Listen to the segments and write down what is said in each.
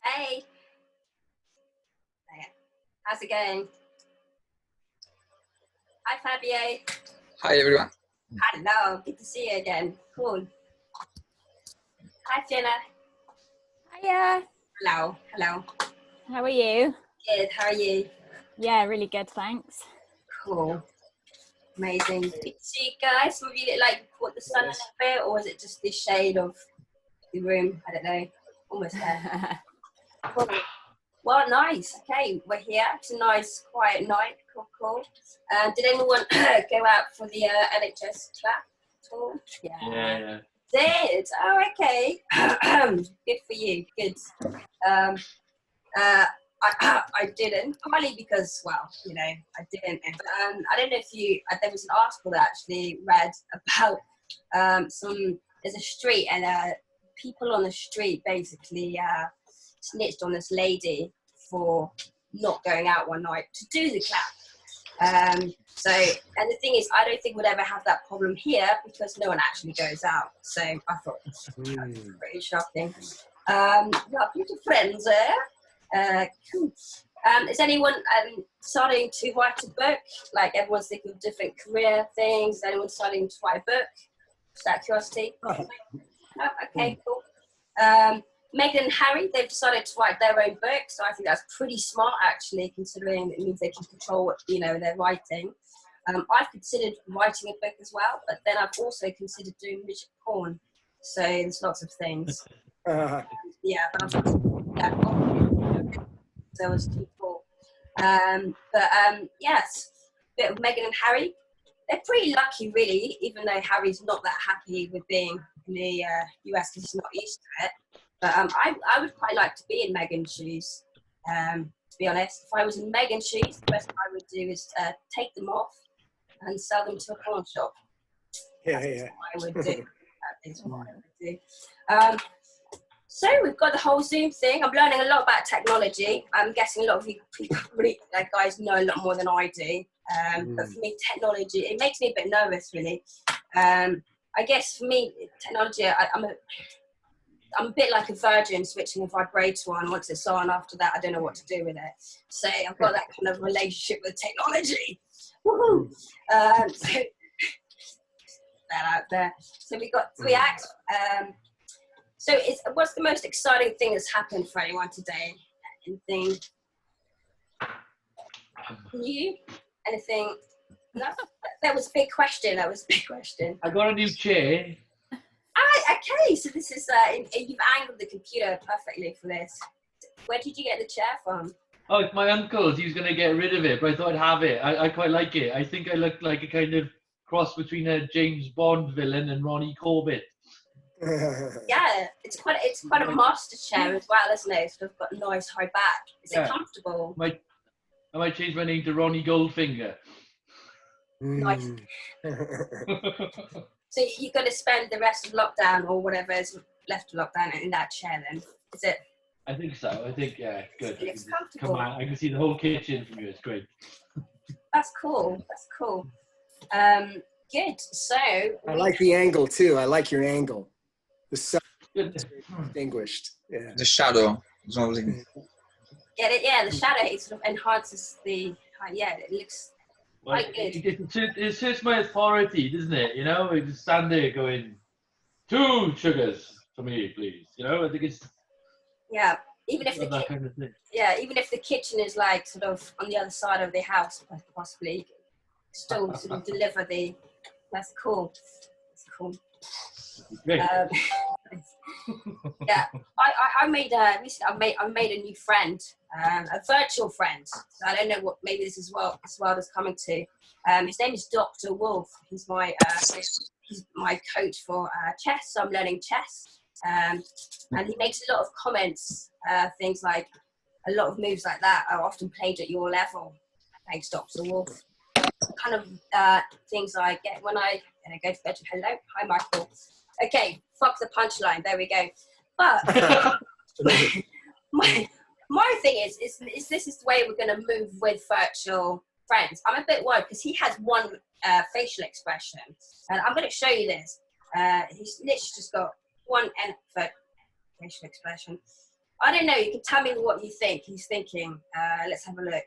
Hey, how's it going? Hi, Fabio. Hi everyone. Hello, good to see you again. Cool. Hi, Jenna. Hiya. Hello, hello. How are you? Good, how are you? Yeah, really good, thanks. Cool. Amazing. Good to see you guys. Have you caught the sun a little bit, or is it just the shade of the room? I don't know. Almost there. Cool. Well, nice. Okay, we're here. It's a nice, quiet night. Cool. Did anyone go out for the NHS clap at all? Yeah. Did? Oh, okay. Good for you. Good. I didn't, partly because, well, I didn't. But, I don't know if there was an article that I actually read about there's a street and people on the street basically snitched on this lady for not going out one night to do the clap. And the thing is, I don't think we'd ever have that problem here because no one actually goes out. So I thought that's pretty shocking. Yeah, beautiful friends there. Cool. Is anyone starting to write a book? Like everyone's thinking of different career things. Is anyone starting to write a book? Just out of curiosity. Oh, okay, cool. Meghan and Harry, they've decided to write their own book, so I think that's pretty smart actually, considering it means they can control what they're writing. I've considered writing a book as well, but then I've also considered doing midget porn. So there's lots of things. Yeah, but so it was too cool. Yes, bit of Meghan and Harry. They're pretty lucky, really, even though Harry's not that happy with being in the US because he's not used to it. But I would quite like to be in Meghan's shoes, to be honest. If I was in Meghan's shoes, the best I would do is take them off and sell them to a pawn shop. That's what I would do. That is what I would do. So we've got the whole Zoom thing. I'm learning a lot about technology. I'm guessing a lot of you guys know a lot more than I do. But for me, technology, it makes me a bit nervous, really. I guess for me, technology, I'm a bit like a virgin switching a vibrator on. Once it's on, after that, I don't know what to do with it. So I've got that kind of relationship with technology. Woohoo! So that out there. So we got 3 acts. So what's the most exciting thing that's happened for anyone today? Anything new? Anything? No? That was a big question. I got a new chair. Okay, so this is, you've angled the computer perfectly for this. Where did you get the chair from? Oh, it's my uncle's. He was going to get rid of it, but I thought I'd have it. I quite like it. I think I look like a kind of cross between a James Bond villain and Ronnie Corbett. Yeah, it's quite a master chair as well, isn't it? It's sort of got a nice high back. Is it comfortable? I might change my name to Ronnie Goldfinger. Nice. So you're going to spend the rest of lockdown or whatever is left of lockdown in that chair then, is it? I think so. I think, yeah, good. It looks comfortable. Come on, I can see the whole kitchen from here. It's great. That's cool. Good. So I like the angle too. I like your angle. The sun is distinguished. Yeah. The shadow. Get it? Yeah, the shadow it sort of enhances the. Yeah, it looks quite good. It suits my authority, doesn't it? I just stand there going, 2 sugars for me, please. I think it's. Yeah, even if that kind of thing. Yeah, even if the kitchen is like sort of on the other side of the house, possibly, still sort of deliver the. That's cool. That's cool. Great. Yeah, I made recently. I made a new friend, a virtual friend. So I don't know what maybe this world is coming to. His name is Dr. Wolf. He's my coach for chess. So I'm learning chess, and he makes a lot of comments, things like a lot of moves like that are often played at your level. Thanks, Dr. Wolf. Kind of things I get when I go to bed. Hello, hi Michael. Okay, fuck the punchline. There we go. But my thing is this is the way we're going to move with virtual friends. I'm a bit worried because he has one facial expression, and I'm going to show you this. He's literally just got one facial expression. I don't know. You can tell me what you think. He's thinking. Let's have a look.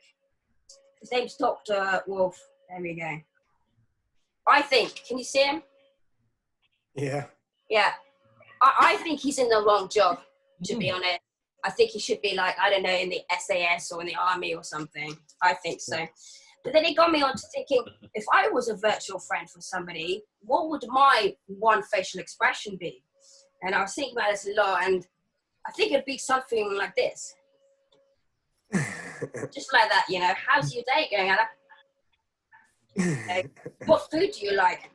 His name's Dr. Wolf. There we go. I think. Can you see him? Yeah. Yeah. I think he's in the wrong job, to be honest. I think he should be like, I don't know, in the SAS or in the army or something. I think so. But then it got me on to thinking, if I was a virtual friend for somebody, what would my one facial expression be? And I was thinking about this a lot, and I think it'd be something like this. Just like that, you know. How's your day going, Anna? You know, what food do you like?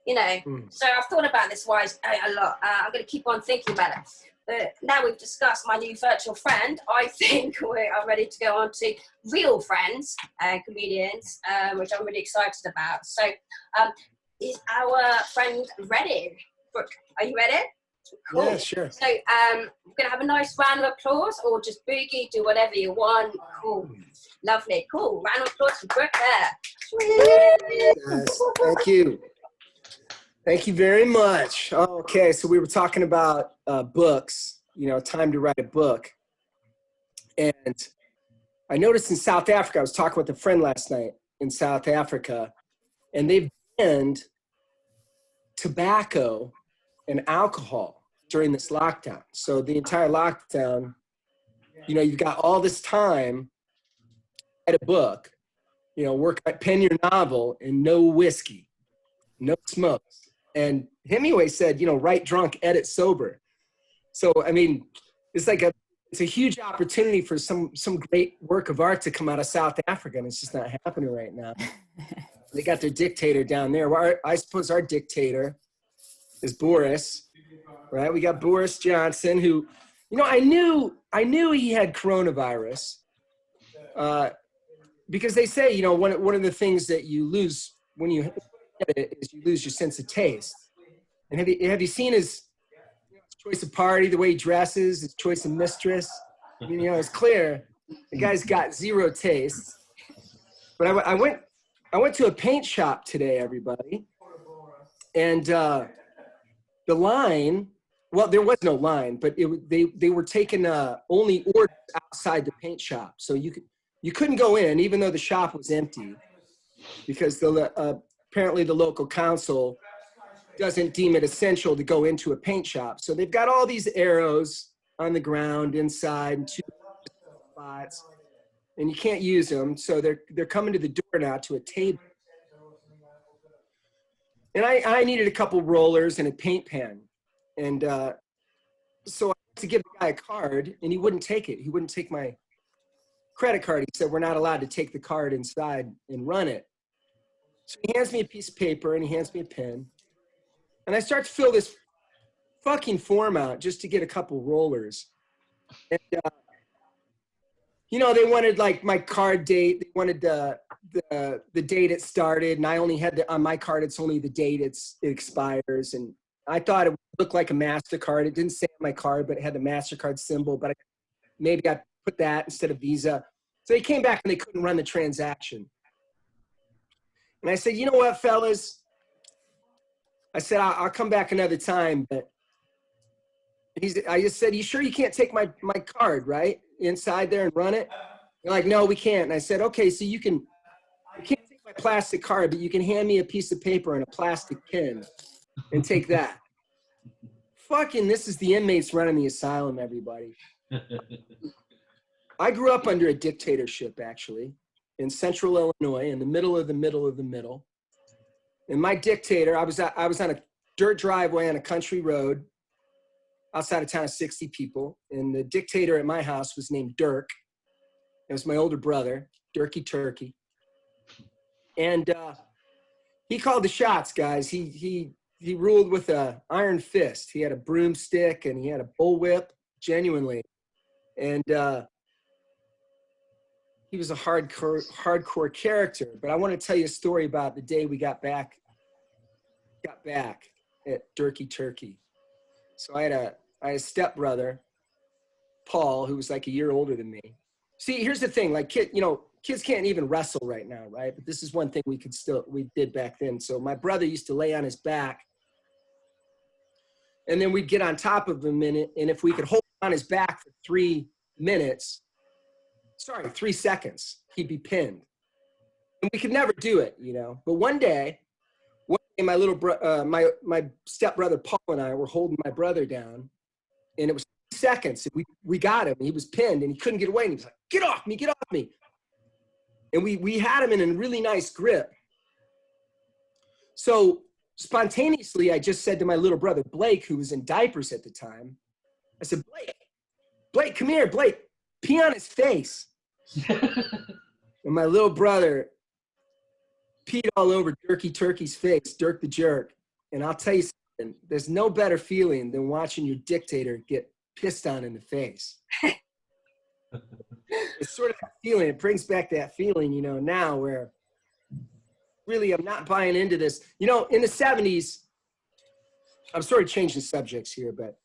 You know, so I've thought about this a lot. I'm going to keep on thinking about it. But now we've discussed my new virtual friend, I think we are ready to go on to real friends and comedians, which I'm really excited about. So is our friend ready? Brooke, are you ready? Cool. Yeah, sure. So we're going to have a nice round of applause, or just boogie, do whatever you want. Cool. Lovely. Cool. Round of applause for Brooke there. Yes, thank you. Thank you very much. Okay, so we were talking about books, you know, time to write a book. And I noticed in South Africa, I was talking with a friend last night in South Africa, and they've banned tobacco and alcohol during this lockdown. So the entire lockdown, you know, you've got all this time to write a book, you know, pen your novel, and no whiskey, no smokes. And Hemingway said, you know, write drunk, edit sober. So, I mean, it's a huge opportunity for some great work of art to come out of South Africa, and it's just not happening right now. They got their dictator down there. I suppose our dictator is Boris, right? We got Boris Johnson, who, you know, I knew he had coronavirus, because they say, you know, one of the things that you lose when you is you lose your sense of taste. And have you seen his choice of party, the way he dresses, his choice of mistress? I mean, you know, it's clear the guy's got zero taste. But I went to a paint shop today, everybody, and the line. Well, there was no line, but they were taking only orders outside the paint shop, so you couldn't go in, even though the shop was empty, because apparently the local council doesn't deem it essential to go into a paint shop. So they've got all these arrows on the ground inside, and 2 spots, and you can't use them. So they're coming to the door now to a table. And I needed a couple rollers and a paint pen. And so I had to give the guy a card, and he wouldn't take it. He wouldn't take my credit card. He said, we're not allowed to take the card inside and run it. So he hands me a piece of paper, and he hands me a pen. And I start to fill this fucking form out just to get a couple rollers. And, you know, they wanted like my card date. They wanted the date it started. And I only had on my card, it's only the date it expires. And I thought it would look like a MasterCard. It didn't say on my card, but it had the MasterCard symbol. But maybe I put that instead of Visa. So they came back and they couldn't run the transaction. And I said, you know what, fellas? I said, I'll come back another time. But I just said, you sure you can't take my card, right? Inside there and run it? They're like, no, we can't. And I said, okay, so you can't take my plastic card, but you can hand me a piece of paper and a plastic pen and take that. Fucking, this is the inmates running the asylum, everybody. I grew up under a dictatorship, actually, in central Illinois, in the middle of the middle of the middle. And my dictator, I was on a dirt driveway on a country road outside of town of 60 people. And the dictator at my house was named Dirk. It was my older brother, Dirky Turkey. And he called the shots, guys. He ruled with an iron fist. He had a broomstick and he had a bullwhip, genuinely. And he was a hardcore character. But I want to tell you a story about the day we got back at Dirky Turkey. So I had a stepbrother, Paul, who was like a year older than me. See, here's the thing, like kids can't even wrestle right now, right? But this is one thing we did back then. So my brother used to lay on his back, and then we'd get on top of him and if we could hold on his back for 3 minutes, 3 seconds, he'd be pinned. And we could never do it, you know. But one day my my stepbrother Paul and I were holding my brother down, and it was 3 seconds. And we got him. He was pinned, and he couldn't get away. And he was like, "Get off me! Get off me!" And we had him in a really nice grip. So spontaneously, I just said to my little brother Blake, who was in diapers at the time, I said, Blake, come here, Blake, pee on his face." And my little brother peed all over Dirky Turkey's face, Dirk the Jerk. And I'll tell you something, there's no better feeling than watching your dictator get pissed on in the face. It's sort of that feeling, it brings back that feeling, you know, now where really I'm not buying into this. You know, in the 70s, I'm sort of changing subjects here, but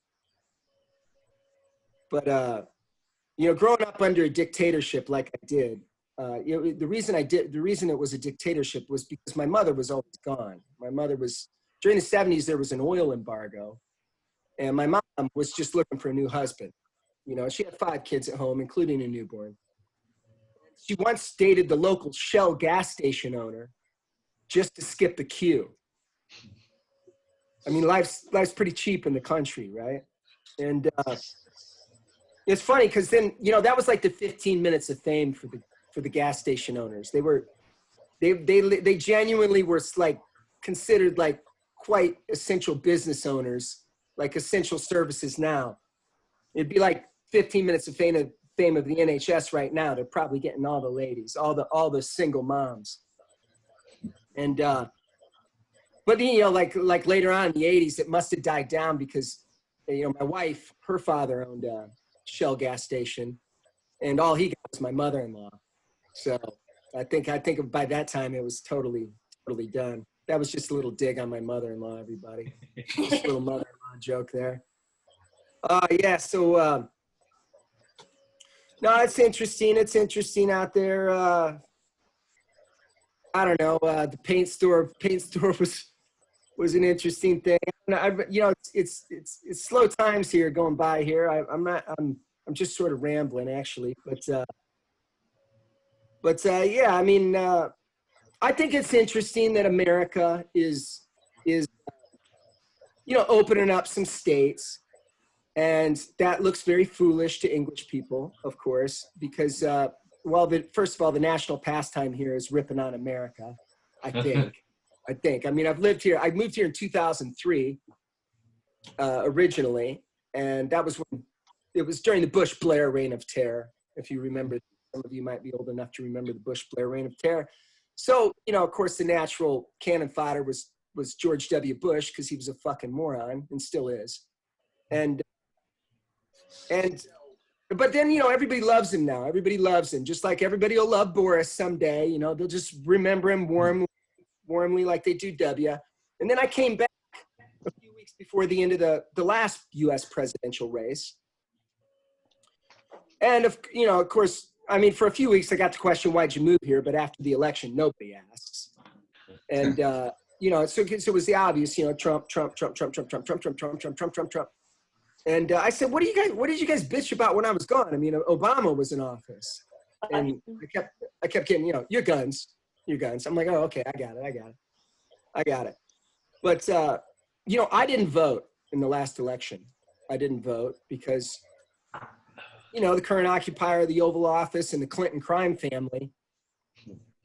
you know, growing up under a dictatorship like I did, you know, the reason it was a dictatorship was because my mother was always gone. My mother was, during the 70s, there was an oil embargo, and my mom was just looking for a new husband. You know, she had 5 kids at home, including a newborn. She once dated the local Shell gas station owner just to skip the queue. I mean, life's pretty cheap in the country, right? And it's funny because then, you know, that was like the 15 minutes of fame for the gas station owners. They genuinely were like considered like quite essential business owners, like essential services now. It'd be like 15 minutes of fame of the NHS right now. They're probably getting all the ladies, all the single moms. And but you know, like later on in the 80s, it must have died down because, you know, my wife, her father owned a Shell gas station, and all he got was my mother-in-law. So I think by that time it was totally done. That was just a little dig on my mother-in-law, everybody. Just a little mother-in-law joke there. Yeah, so no, it's interesting. It's interesting out there. I don't know. The paint store was an interesting thing. You know, it's slow times here going by here. I'm just sort of rambling actually, but yeah, I mean, I think it's interesting that America is you know, opening up some states, and that looks very foolish to English people, of course, because well, first of all, the national pastime here is ripping on America, I think. I mean, I moved here in 2003 originally, and that was when it was during the Bush-Blair reign of terror. If you remember, some of you might be old enough to remember the Bush-Blair reign of terror. So, you know, of course, the natural cannon fodder was George W. Bush, because he was a fucking moron and still is. But then, you know, everybody loves him now. Everybody loves him, just like everybody will love Boris someday. You know, they'll just remember him warmly like they do W. And then I came back a few weeks before the end of the last U.S. presidential race. And, you know, of course, I mean, for a few weeks, I got the question, why'd you move here? But after the election, nobody asks. And, you know, so it was the obvious, you know, Trump. And I said, what did you guys bitch about when I was gone? I mean, Obama was in office. And I kept getting, you know, your guns. I'm like, oh, okay, I got it. But, you know, I didn't vote in the last election. I didn't vote because, you know, the current occupier of the Oval Office and the Clinton crime family,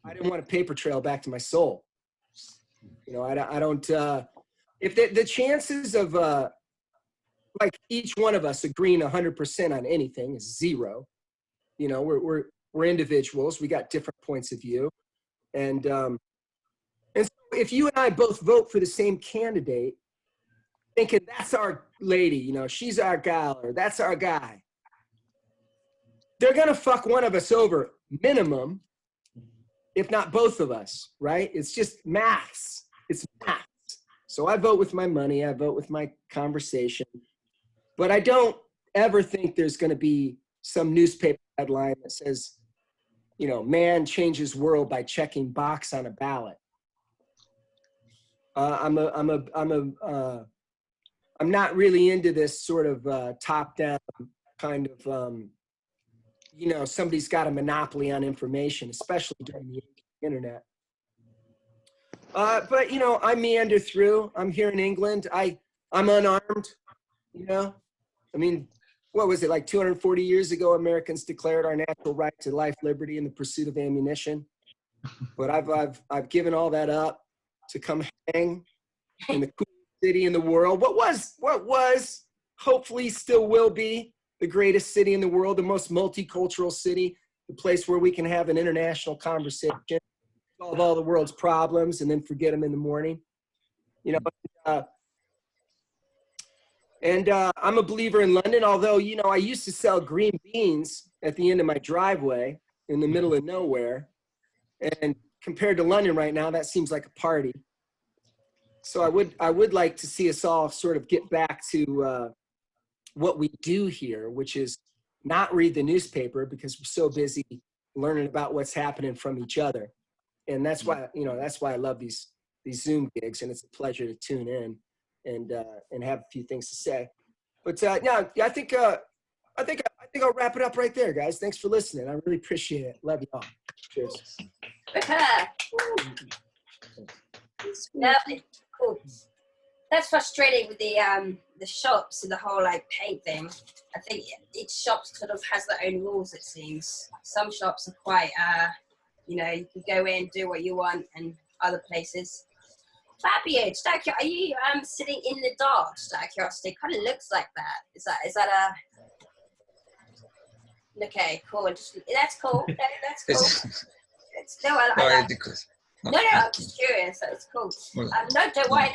I didn't want a paper trail back to my soul. You know, I don't, if the chances of, like each one of us agreeing 100% on anything is 0. You know, we're individuals. We got different points of view. And so if you and I both vote for the same candidate, thinking that's our lady, you know, she's our gal, or that's our guy, they're going to fuck one of us over minimum, if not both of us, right? It's just maths. It's maths. So I vote with my money. I vote with my conversation. But I don't ever think there's going to be some newspaper headline that says, you know, man changes world by checking box on a ballot. I'm not really into this sort of top-down kind of, you know, somebody's got a monopoly on information, especially during the internet. But, you know, I meander through. I'm here in England. I'm unarmed, you know. I mean, what was it, like 240 years ago, Americans declared our natural right to life, liberty, and the pursuit of ammunition. But I've given all that up to come hang in the coolest city in the world. What was, hopefully still will be, the greatest city in the world, the most multicultural city, the place where we can have an international conversation, solve all the world's problems, and then forget them in the morning. You know, I'm a believer in London, although, you know, I used to sell green beans at the end of my driveway in the middle of nowhere. And compared to London right now, that seems like a party. So I would like to see us all sort of get back to what we do here, which is not read the newspaper because we're so busy learning about what's happening from each other. And that's why, you know, that's why I love these Zoom gigs, and it's a pleasure to tune in and have a few things to say. But yeah, I think I'll wrap it up right there, guys. Thanks for listening. I really appreciate it. Love you all. Cheers. Lovely. Cool. That's frustrating with the shops and the whole like paint thing. I think each shop sort of has their own rules, it seems. Some shops are quite you know, you can go in, do what you want, and other places. Fabio, just out of curiosity, are you sitting in the dark? Just out of curiosity, it kind of looks like that. Is that a? Okay, cool. That's cool. No, that's cool. I like that. No, I'm just curious. That's cool. No, don't worry.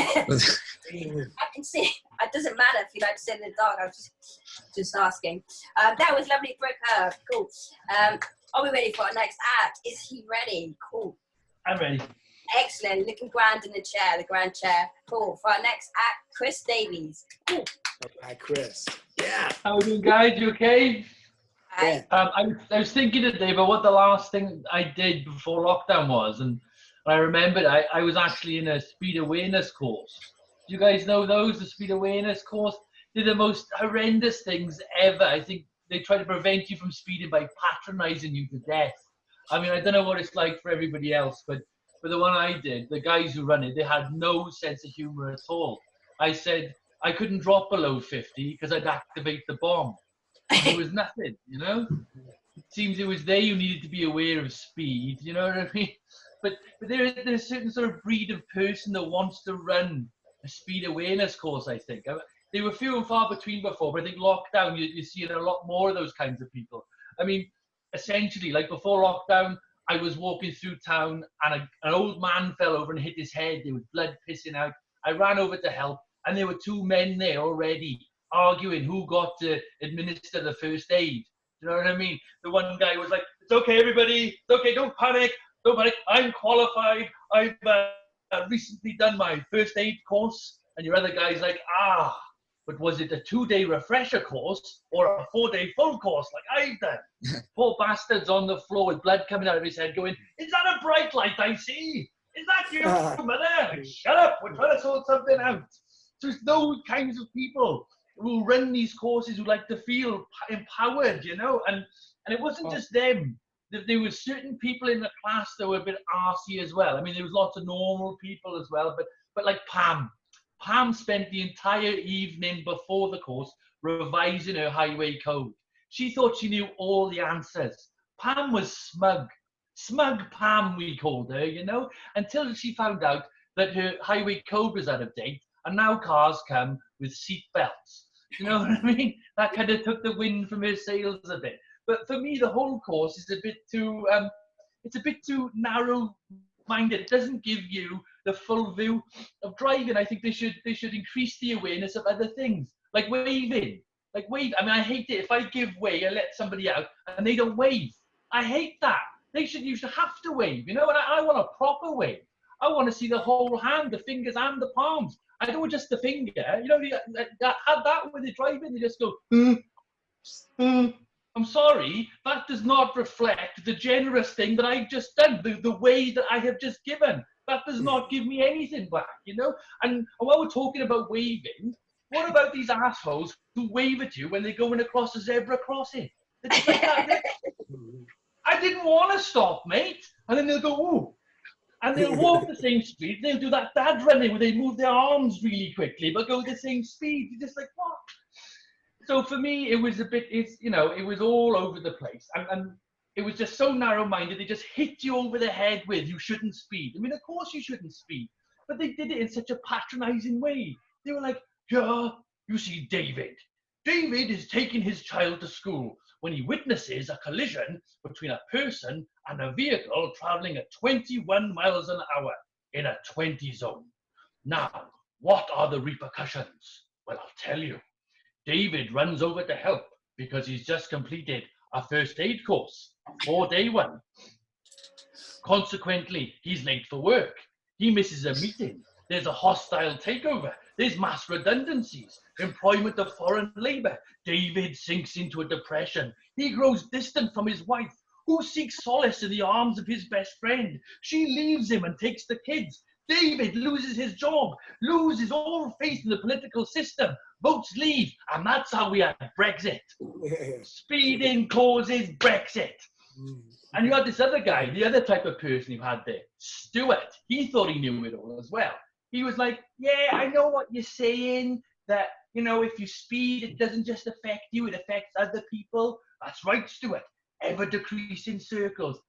I can see. It doesn't matter if you like to sit in the dark. I was just asking. That was lovely, Brooke. Cool. Are we ready for our next act? Is he ready? Cool. I'm ready. Excellent. Looking grand in the chair, the grand chair. Cool. For our next act, Chris Davies. Cool. Hi, Chris. Yeah. How are you guys? You okay? Yeah. I was thinking today about what the last thing I did before lockdown was, and I remembered I was actually in a speed awareness course. Do you guys know those, the speed awareness course? They're the most horrendous things ever. I think they try to prevent you from speeding by patronizing you to death. I mean, I don't know what it's like for everybody else, but for the one I did, the guys who run it, they had no sense of humor at all. I said I couldn't drop below 50 because I'd activate the bomb. There was nothing, you know. It seems it was they who needed to be aware of speed, you know what I mean? But there's a certain sort of breed of person that wants to run a speed awareness course, I think. They were few and far between before, but I think lockdown, you're seeing a lot more of those kinds of people. I mean, essentially, like before lockdown, I was walking through town and an old man fell over and hit his head. There was blood pissing out. I ran over to help, and there were two men there already arguing who got to administer the first aid. You know what I mean? The one guy was like, "It's okay, everybody. It's okay. Don't panic. Don't panic. I'm qualified. I've recently done my first aid course." And your other guy's like, but was it a 2-day refresher course or a 4-day full course like I've done? Poor bastard's on the floor with blood coming out of his head going, "Is that a bright light I see? Is that your mother? Like, shut up, we're trying to sort something out." So it's those kinds of people who run these courses who like to feel empowered, you know? And it wasn't just them. There were certain people in the class that were a bit arsey as well. I mean, there was lots of normal people as well, but like Pam. Pam spent the entire evening before the course revising her highway code. She thought she knew all the answers. Pam was smug. Smug Pam, we called her, you know, until she found out that her highway code was out of date and now cars come with seat belts. You know what I mean? That kind of took the wind from her sails a bit. But for me, the whole course is a bit too, it's a bit too narrow-minded. It doesn't give you the full view of driving. I think they should increase the awareness of other things, like waving. Like wave. I mean, I hate it if I give way, I let somebody out, and they don't wave. I hate that. They should used to have to wave, you know. And I want a proper wave. I want to see the whole hand, the fingers and the palms. I don't want just the finger. You know, have that when they're driving. They just go. I'm sorry, that does not reflect the generous thing that I've just done, the way that I have just given. That does not give me anything back, you know? And while we're talking about waving, what about these assholes to wave at you when they're going across a zebra crossing. They're just like that. I didn't want to stop, mate. And then they'll go, ooh. And they'll walk the same speed. They'll do that dad running where they move their arms really quickly, but go the same speed. You're just like, what? So for me, it was a bit, it was all over the place. And it was just so narrow-minded. They just hit you over the head with, you shouldn't speed. I mean, of course you shouldn't speed. But they did it in such a patronizing way. They were like, yeah, you see David. David is taking his child to school when he witnesses a collision between a person and a vehicle traveling at 21 miles an hour in a 20 zone. Now, what are the repercussions? Well, I'll tell you. David runs over to help because he's just completed a first aid course for day one. Consequently, he's late for work. He misses a meeting. There's a hostile takeover. There's mass redundancies, employment of foreign labor. David sinks into a depression. He grows distant from his wife, who seeks solace in the arms of his best friend. She leaves him and takes the kids. David loses his job, loses all faith in the political system. Votes leave, and that's how we had Brexit. Speeding causes Brexit. And you had this other guy, the other type of person you had there, Stuart. He thought he knew it all as well. He was like, yeah, I know what you're saying, that, if you speed, it doesn't just affect you, it affects other people. That's right, Stuart. Ever decreasing circles.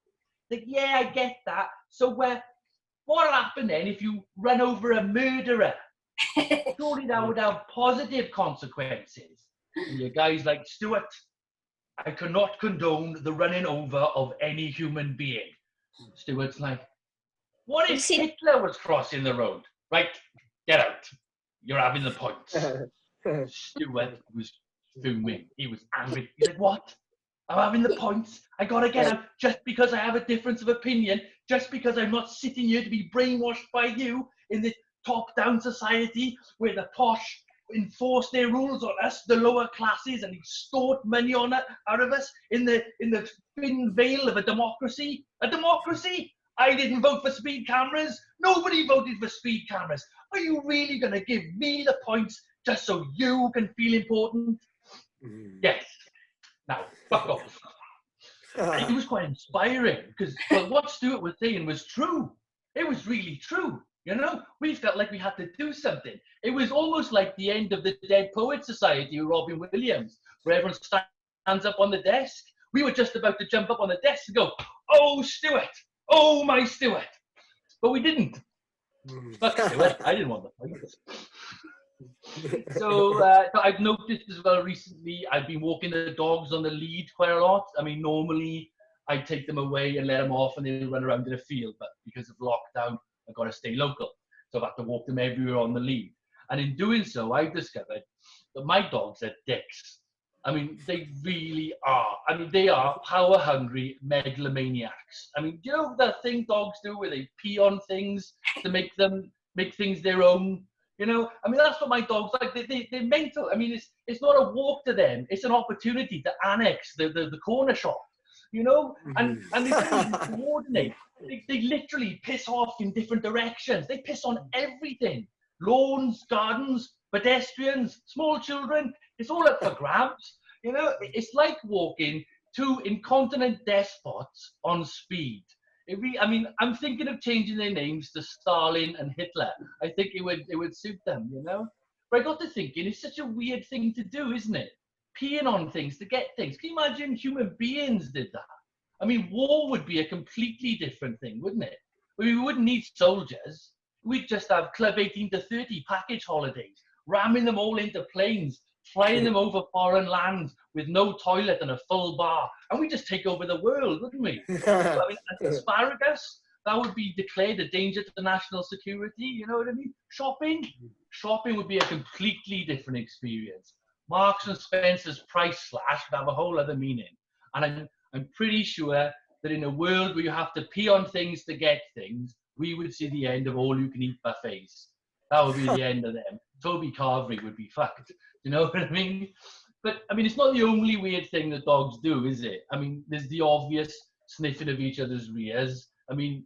Like, yeah, I get that. So what'll happen then if you run over a murderer? Surely that would have positive consequences. And your guy's like, Stuart, I cannot condone the running over of any human being. Stuart's like, what if Hitler was crossing the road? Right, get out. You're having the points. Stuart was fuming. He was angry. He's like, what? I'm having the points. I gotta get out just because I have a difference of opinion, just because I'm not sitting here to be brainwashed by you in this top-down society where the posh enforce their rules on us, the lower classes, and extort money out of us in the thin veil of a democracy. A democracy? I didn't vote for speed cameras. Nobody voted for speed cameras. Are you really going to give me the points just so you can feel important? Yes. Now, fuck off. It was quite inspiring because what Stuart was saying was true. It was really true. We felt like we had to do something. It was almost like the end of the Dead Poets Society with Robin Williams, where everyone stands up on the desk. We were just about to jump up on the desk and go, oh, Stuart, oh, my Stuart. But we didn't. Fuck Stuart, I didn't want the points. So I've noticed as well recently, I've been walking the dogs on the lead quite a lot. I mean, normally I take them away and let them off and they run around in a field, but because of lockdown, I've got to stay local. So I've had to walk them everywhere on the lead. And in doing so, I've discovered that my dogs are dicks. I mean, they really are. I mean, they are power-hungry megalomaniacs. I mean, do you know that thing dogs do where they pee on things to make things their own? I mean, that's what my dogs like. They're mental. I mean, it's not a walk to them. It's an opportunity to annex the corner shop, and they don't coordinate. They literally piss off in different directions. They piss on everything. Lawns, gardens, pedestrians, small children. It's all up for grabs. It's like walking two incontinent despots on speed. I'm thinking of changing their names to Stalin and Hitler. I think it would suit them, But I got to thinking, it's such a weird thing to do, isn't it? Peeing on things to get things. Can you imagine human beings did that? I mean, war would be a completely different thing, wouldn't it? We wouldn't need soldiers. We'd just have Club 18 to 30 package holidays, ramming them all into planes, flying them over foreign lands with no toilet and a full bar. And we just take over the world, wouldn't we? I mean, asparagus, that would be declared a danger to national security, you know what I mean? Shopping would be a completely different experience. Marks and Spencer's price slash would have a whole other meaning. And I'm pretty sure that in a world where you have to pee on things to get things, we would see the end of all-you-can-eat buffets. That would be the end of them. Toby Carvery would be fucked. You know what I mean? But, I mean, it's not the only weird thing that dogs do, is it? I mean, there's the obvious sniffing of each other's rears. I mean,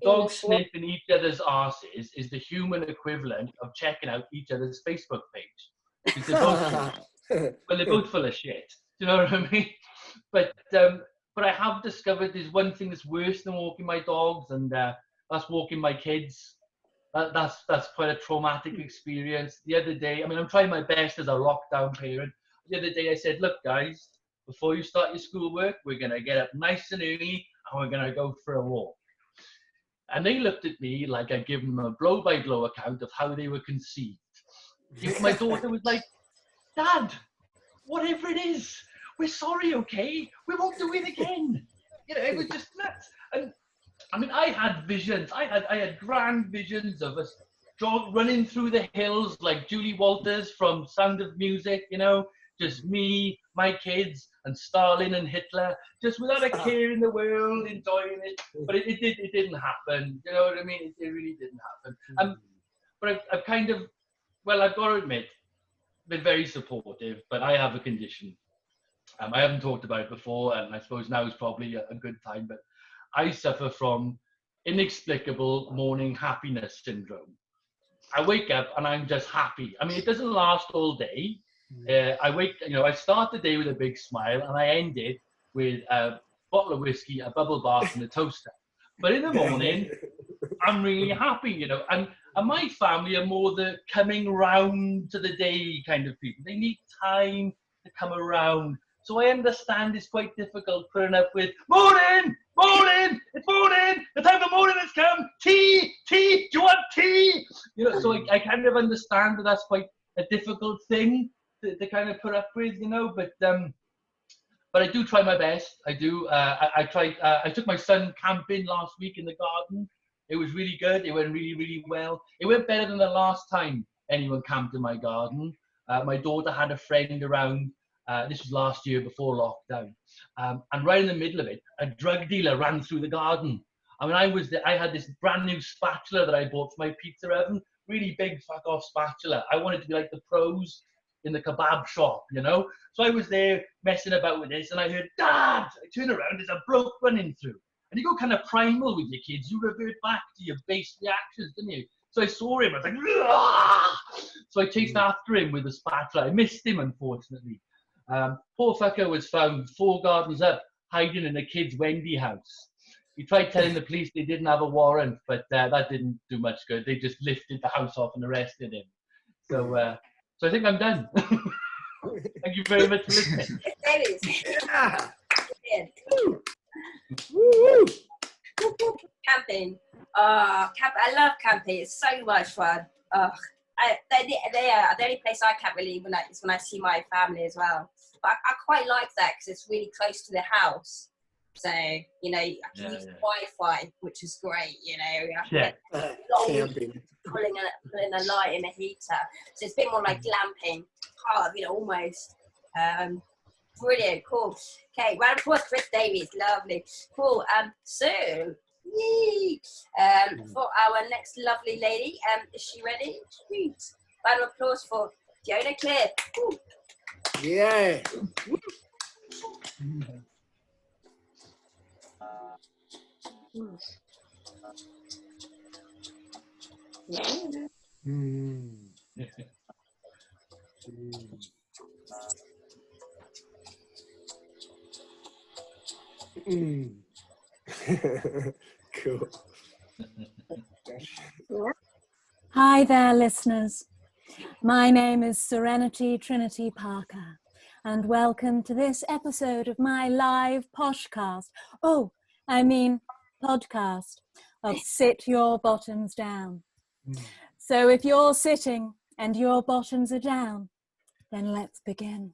dogs sniffing each other's arses is the human equivalent of checking out each other's Facebook page. It's supposed to. Well, they're both full of shit. Do you know what I mean? But I have discovered there's one thing that's worse than walking my dogs, and that's walking my kids. That's quite a traumatic experience. The other day, I mean, I'm trying my best as a lockdown parent. The other day, I said, "Look, guys, before you start your schoolwork, we're gonna get up nice and early, and we're gonna go for a walk." And they looked at me like I'd given them a blow-by-blow account of how they were conceived. My daughter was like, "Dad, whatever it is, we're sorry, okay? We won't do it again." You know, it was just nuts. And I mean, I had visions. I had grand visions of us running through the hills like Julie Walters from Sound of Music, you know, just me, my kids, and Stalin and Hitler, just without a care in the world, enjoying it. But it didn't happen. You know what I mean? It really didn't happen. But I've kind of, well, I've got to admit, been very supportive, but I have a condition. I haven't talked about it before, and I suppose now is probably a good time, but I suffer from inexplicable morning happiness syndrome. I wake up and I'm just happy. I mean, it doesn't last all day. I start the day with a big smile, and I end it with a bottle of whiskey, a bubble bath, and a toaster. But in the morning, I'm really happy, you know. And my family are more the coming round to the day kind of people. They need time to come around. So I understand it's quite difficult putting up with morning, it's morning, the time for morning has come, tea, do you want tea? You know, so I kind of understand that that's quite a difficult thing to kind of put up with, you know, but I do try my best. I do. I took my son camping last week in the garden. It was really good. It went really, really well. It went better than the last time anyone camped in my garden. My daughter had a friend around. This was last year before lockdown. And right in the middle of it, a drug dealer ran through the garden. I mean, I had this brand new spatula that I bought for my pizza oven. Really big fuck off spatula. I wanted to be like the pros in the kebab shop, you know? So I was there messing about with this, and I heard, "Dad!" I turn around, there's a bloke running through. And you go kind of primal with your kids. You revert back to your base reactions, didn't you? So I saw him, I was like, "Rah!" So I chased after him with the spatula. I missed him, unfortunately. Poor fucker was found 4 gardens up, hiding in a kid's Wendy house. He tried telling the police they didn't have a warrant, but that didn't do much good. They just lifted the house off and arrested him. So I think I'm done. Thank you very much for listening. Yeah. Camping. I love camping. It's so much fun. They are the only place I camp really is when I see my family as well. But I quite like that because it's really close to the house. So, you know, I can use Wi-Fi, which is great, you know. Camping. Pulling a light in a heater. So it's a bit more like glamping, you know, almost. Brilliant, cool. Okay, round of applause, Chris Davies, lovely. Cool. So, for our next lovely lady, is she ready? Sweet. Round of applause for Fiona Clear. Woo. Yeah. Cool. Hi there, listeners. My name is Serenity Trinity Parker, and welcome to this episode of my live podcast. Podcast of Sit Your Bottoms Down. So if you're sitting and your bottoms are down, then let's begin.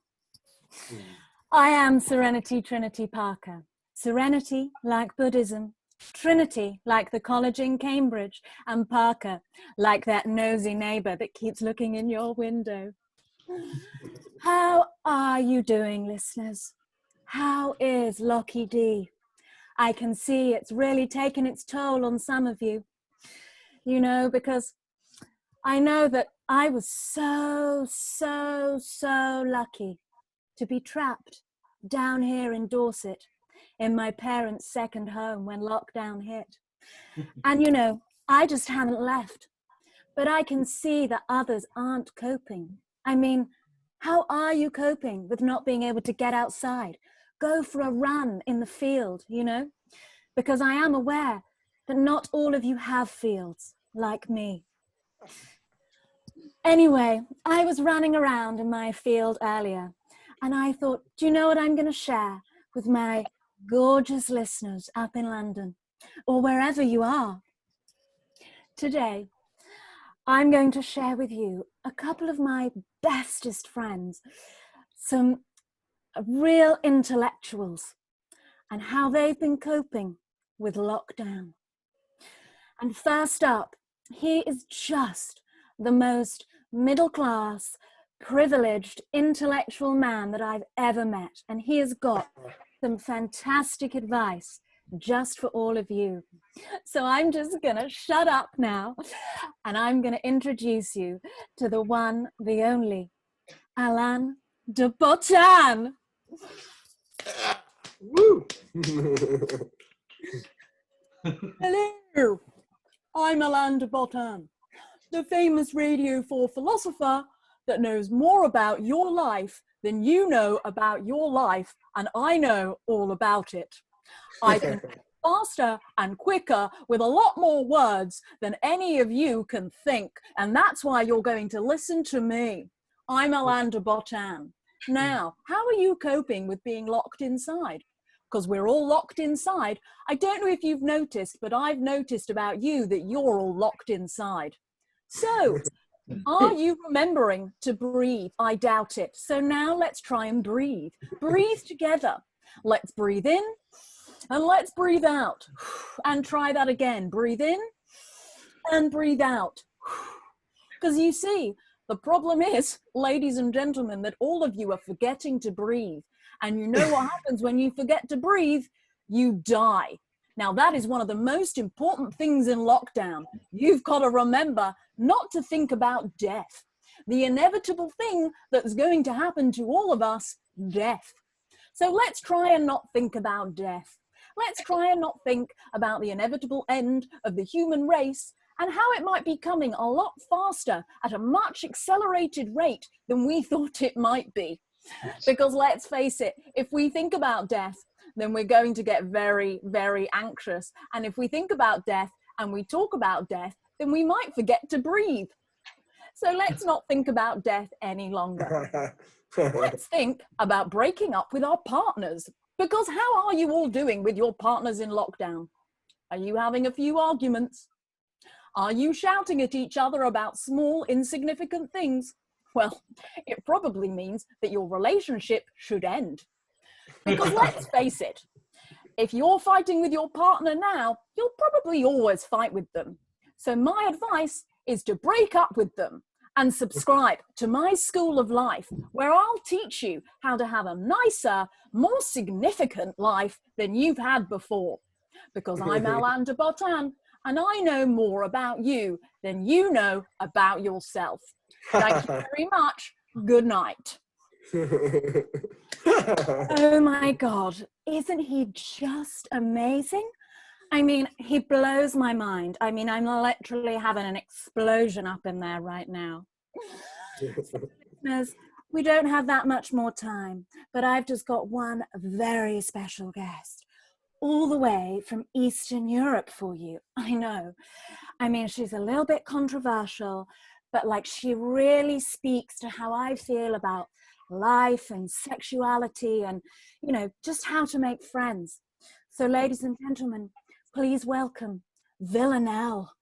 I am Serenity Trinity Parker. Serenity like Buddhism, Trinity like the college in Cambridge, and Parker like that nosy neighbour that keeps looking in your window. How are you doing, listeners? How is Lockie D? I can see it's really taken its toll on some of you, you know, because I know that I was so lucky to be trapped down here in Dorset in my parents' second home when lockdown hit. And, you know, I just haven't left. But I can see that others aren't coping. I mean, How are you coping with not being able to get outside? Go for a run in the field, you know? Because I am aware that not all of you have fields like me. Anyway, I was running around in my field earlier and I thought, do you know what I'm going to share with my gorgeous listeners up in London or wherever you are? Today, I'm going to share with you a couple of my bestest friends, some real intellectuals, and how they've been coping with lockdown. And first up, he is just the most middle-class, privileged, intellectual man that I've ever met. And he has got some fantastic advice just for all of you. So I'm just gonna shut up now and I'm gonna introduce you to the one, the only, Alain de Botton. Woo! Hello, I'm Alain de Botton, the famous Radio 4 philosopher that knows more about your life than you know about your life, and I know all about it. I can faster and quicker with a lot more words than any of you can think, and that's why you're going to listen to me. I'm Alain de Botton. Now, how are you coping with being locked inside? Because we're all locked inside. I don't know if you've noticed, but I've noticed about you that you're all locked inside. So, are you remembering to breathe? I doubt it. So now let's try and breathe. Breathe together. Let's breathe in and let's breathe out. And try that again. Breathe in and breathe out. Because you see, the problem is, ladies and gentlemen, that all of you are forgetting to breathe. And you know what happens when you forget to breathe? You die. Now, that is one of the most important things in lockdown. You've got to remember not to think about death. The inevitable thing that's going to happen to all of us, death. So let's try and not think about death. Let's try and not think about the inevitable end of the human race and how it might be coming a lot faster at a much accelerated rate than we thought it might be. Because let's face it, if we think about death, then we're going to get very, very anxious. And if we think about death and we talk about death, then we might forget to breathe. So let's not think about death any longer. Let's think about breaking up with our partners. Because how are you all doing with your partners in lockdown? Are you having a few arguments? Are you shouting at each other about small, insignificant things? Well, it probably means that your relationship should end. Because let's face it, if you're fighting with your partner now, you'll probably always fight with them. So my advice is to break up with them and subscribe to my School of Life, where I'll teach you how to have a nicer, more significant life than you've had before. Because I'm Alain de Botton, and I know more about you than you know about yourself. Thank you very much. Good night. Oh my God, isn't he just amazing? I mean, he blows my mind. I mean, I'm literally having an explosion up in there right now. Listeners, we don't have that much more time, but I've just got one very special guest all the way from Eastern Europe for you. I know. I mean, she's a little bit controversial, but like she really speaks to how I feel about life and sexuality and, you know, just how to make friends. So ladies and gentlemen, please welcome Villanelle.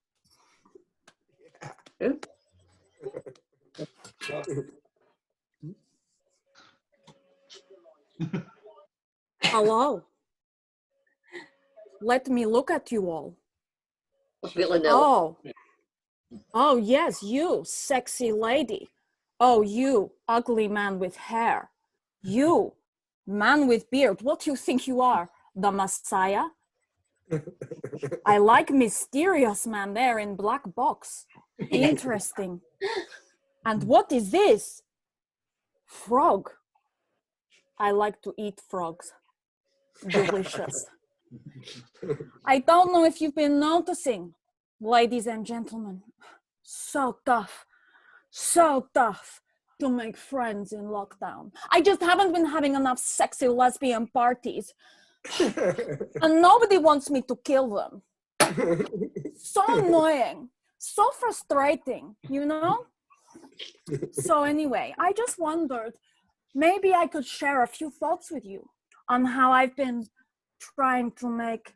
Hello. Let me look at you all. Villanelle. Oh yes, you sexy lady. Oh, you ugly man with hair. You man with beard. What do you think you are? The Messiah? I like mysterious man there in black box. Interesting. And what is this? Frog. I like to eat frogs. Delicious. I don't know if you've been noticing, ladies and gentlemen, so tough, to make friends in lockdown. I just haven't been having enough sexy lesbian parties. And nobody wants me to kill them. So annoying. So frustrating, you know? So anyway, I just wondered, maybe I could share a few thoughts with you on how I've been trying to make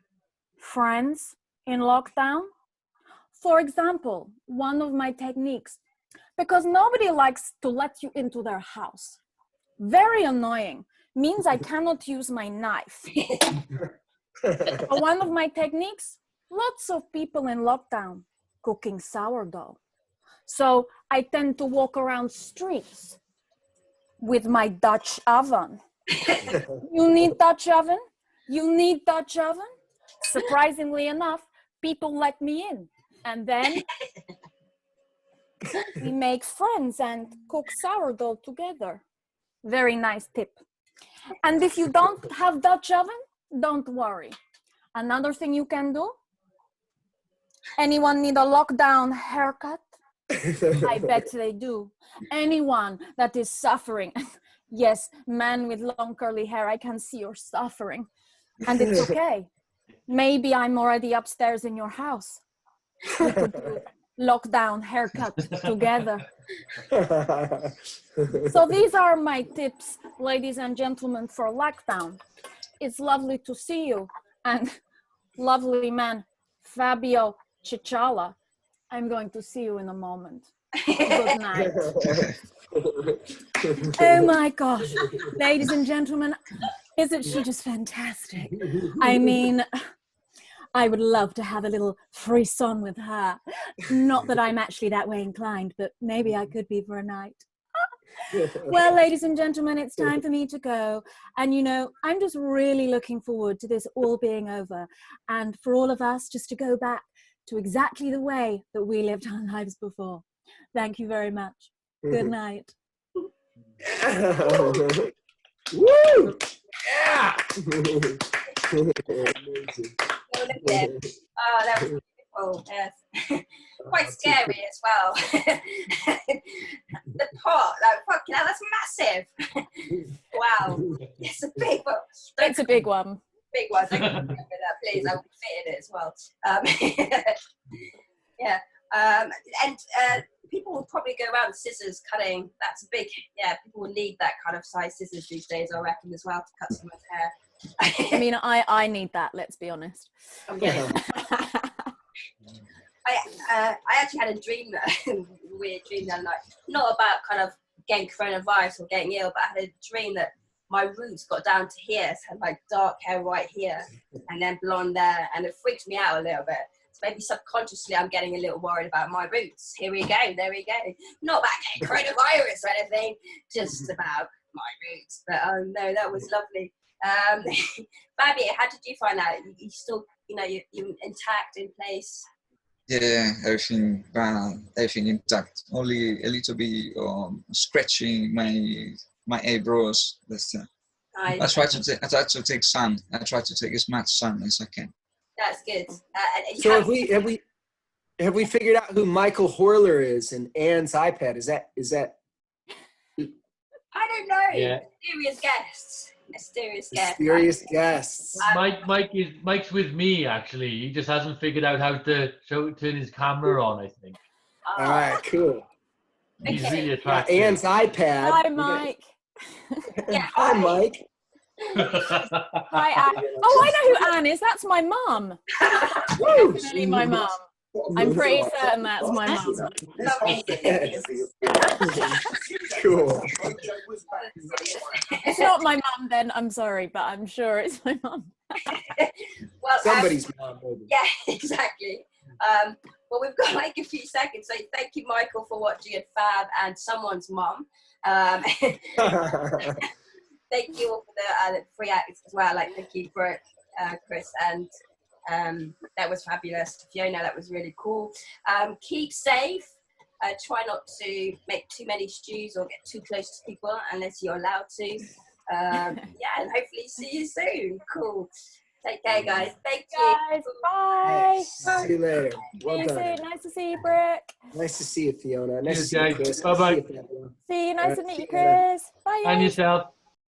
friends in lockdown. For example, one of my techniques, because nobody likes to let you into their house. Very annoying. Means I cannot use my knife. So one of my techniques, lots of people in lockdown cooking sourdough. So I tend to walk around streets with my Dutch oven. You need Dutch oven? You need Dutch oven? Surprisingly enough, people let me in. And then we make friends and cook sourdough together. Very nice tip. And if you don't have Dutch oven, don't worry. Another thing you can do, anyone need a lockdown haircut? I bet they do. Anyone that is suffering, yes, man with long curly hair, I can see you're suffering. And it's okay. Maybe I'm already upstairs in your house. We could do lockdown haircut together. So these are my tips, ladies and gentlemen, for lockdown. It's lovely to see you. And lovely man, Fabio Cicciala, I'm going to see you in a moment. Good night. Oh my gosh, ladies and gentlemen, isn't she just fantastic? I mean, I would love to have a little frisson with her. Not that I'm actually that way inclined, but maybe I could be for a night. Well, ladies and gentlemen, it's time for me to go. And you know, I'm just really looking forward to this all being over. And for all of us just to go back to exactly the way that we lived our lives before. Thank you very much. Good night. Woo! Yeah! Oh, that was beautiful. Yes. Quite scary as well. The pot, like fucking hell, that's massive. Wow, it's a big one. It's a big one. Big one. Don't remember that, please. I will fit in it as well. Yeah. And people will probably go around scissors cutting. That's a big. Yeah, people will need that kind of size scissors these days, I reckon, as well, to cut someone's hair. I mean, I need that, let's be honest. Okay. I actually had a dream, weird dream that night. Not about kind of getting coronavirus or getting ill, but I had a dream that my roots got down to here, so I had like dark hair right here, and then blonde there, and it freaked me out a little bit. So maybe subconsciously I'm getting a little worried about my roots. Here we go, there we go. Not about getting coronavirus or anything, just about my roots. But no, that was lovely. Fabi, how did you find out? You still, you know, you're intact, in place? Yeah, everything intact. Only a little bit scratching my eyebrows. I try to take sun. I try to take as much sun as I can. That's good. So have we figured out who Michael Horler is and Anne's iPad? Is that? I don't know. Yeah. Mysterious guests. Mike's with me actually. He just hasn't figured out how to turn his camera on, I think. All right, cool. He's really attractive. Anne's iPad. Hi, Mike. Yeah, Hi, Mike. Hi, Anne. Oh, I know who Anne is. That's my mum. Woo! Definitely my mum. I'm pretty certain that's my mum. Cool. It's not my mum then, I'm sorry, but I'm sure it's my mum. Well, Somebody's mom. Maybe. yeah, exactly. Well, we've got like a few seconds, so thank you, Michael, for watching at Fab and someone's mum. Thank you all for the free acts as well. Like, thank you for it, Chris, and that was fabulous. Fiona, that was really cool. Keep safe. Try not to make too many stews or get too close to people unless you're allowed to. Yeah, and hopefully see you soon. Cool. Take care, guys. Thank you. Guys, bye. See you later. Well See you done. soon. Nice to see you, Brick. Nice to see you, Fiona. Nice to Cheers, see you, guys. Chris. Bye-bye. Nice to see you, Fabio. See you. Nice Alright, to meet see you, you later. Chris. Bye. And guys. yourself.